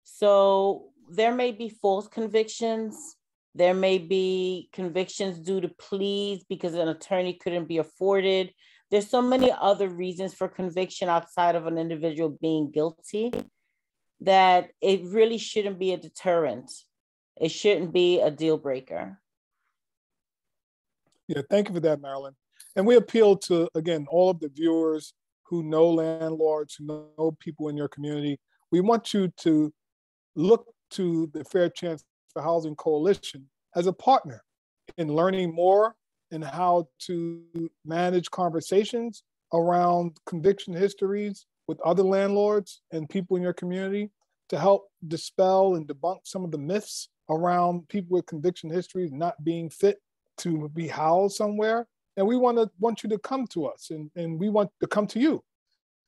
So there may be false convictions. There may be convictions due to pleas because an attorney couldn't be afforded. There's so many other reasons for conviction outside of an individual being guilty that it really shouldn't be a deterrent. It shouldn't be a deal breaker. Yeah, thank you for that, Marilyn. And we appeal to, again, all of the viewers who know landlords, who know people in your community. We want you to look to the Fair Chance for Housing Coalition as a partner in learning more and how to manage conversations around conviction histories with other landlords and people in your community to help dispel and debunk some of the myths around people with conviction histories not being fit to be housed somewhere. And we want you to come to us, and we want to come to you.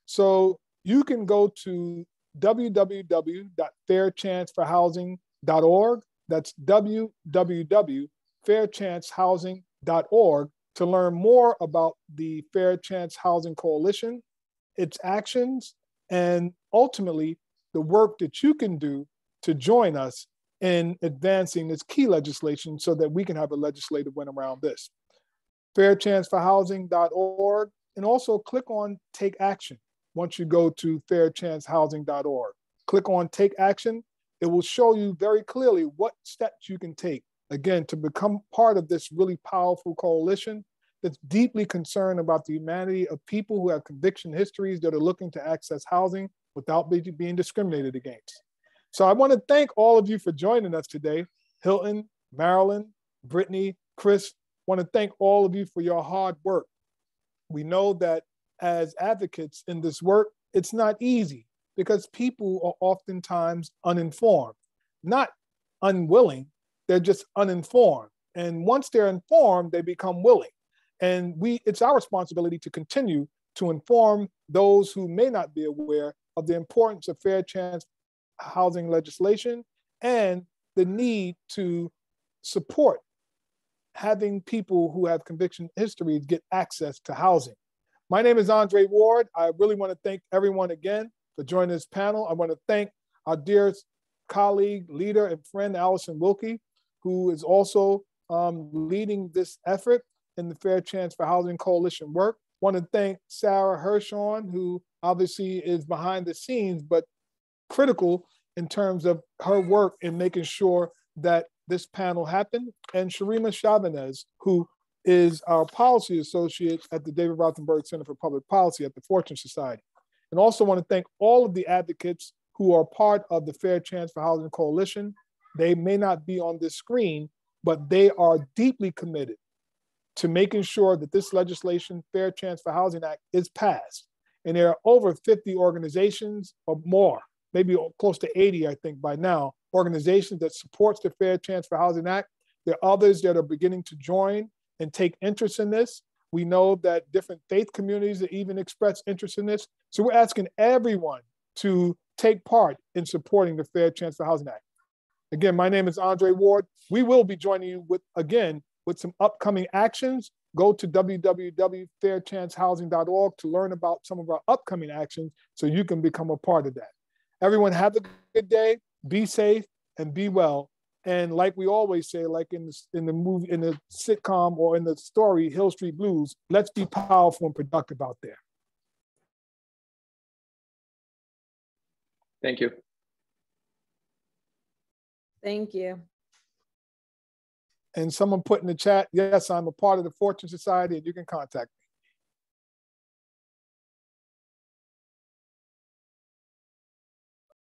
So you can go to www.fairchanceforhousing.org. That's www.fairchancehousing.org to learn more about the Fair Chance Housing Coalition, its actions, and ultimately the work that you can do to join us in advancing this key legislation so that we can have a legislative win around this. Fairchanceforhousing.org, and also click on Take Action. Once you go to fairchancehousing.org, click on Take Action. It will show you very clearly what steps you can take, again, to become part of this really powerful coalition that's deeply concerned about the humanity of people who have conviction histories that are looking to access housing without being discriminated against. So I want to thank all of you for joining us today. Hilton, Marilyn, Britney, Chris, I want to thank all of you for your hard work. We know that as advocates in this work, it's not easy because people are oftentimes uninformed, not unwilling, they're just uninformed. And once they're informed, they become willing. And it's our responsibility to continue to inform those who may not be aware of the importance of fair chance housing legislation and the need to support having people who have conviction histories get access to housing. My name is Andre Ward. I really want to thank everyone again for joining this panel. I want to thank our dear colleague, leader, and friend, Allison Wilkie, who is also leading this effort in the Fair Chance for Housing Coalition work. I want to thank Sarah Hirschhorn, who obviously is behind the scenes, but critical in terms of her work in making sure that this panel happened, and Sharima Chabanez, who is our policy associate at the David Rothenberg Center for Public Policy at the Fortune Society. And also want to thank all of the advocates who are part of the Fair Chance for Housing Coalition. They may not be on this screen, but they are deeply committed to making sure that this legislation, Fair Chance for Housing Act, is passed. And there are over 50 organizations or more, maybe close to 80, I think by now, organizations that supports the Fair Chance for Housing Act. There are others that are beginning to join and take interest in this. We know that different faith communities that even express interest in this. So we're asking everyone to take part in supporting the Fair Chance for Housing Act. Again, my name is Andre Ward. We will be joining you with some upcoming actions. Go to www.fairchancehousing.org to learn about some of our upcoming actions so you can become a part of that. Everyone have a good day, be safe, and be well. And like we always say, like in the movie, in the sitcom or in the story, Hill Street Blues, let's be powerful and productive out there. Thank you. Thank you. And someone put in the chat, yes, I'm a part of the Fortune Society and you can contact me.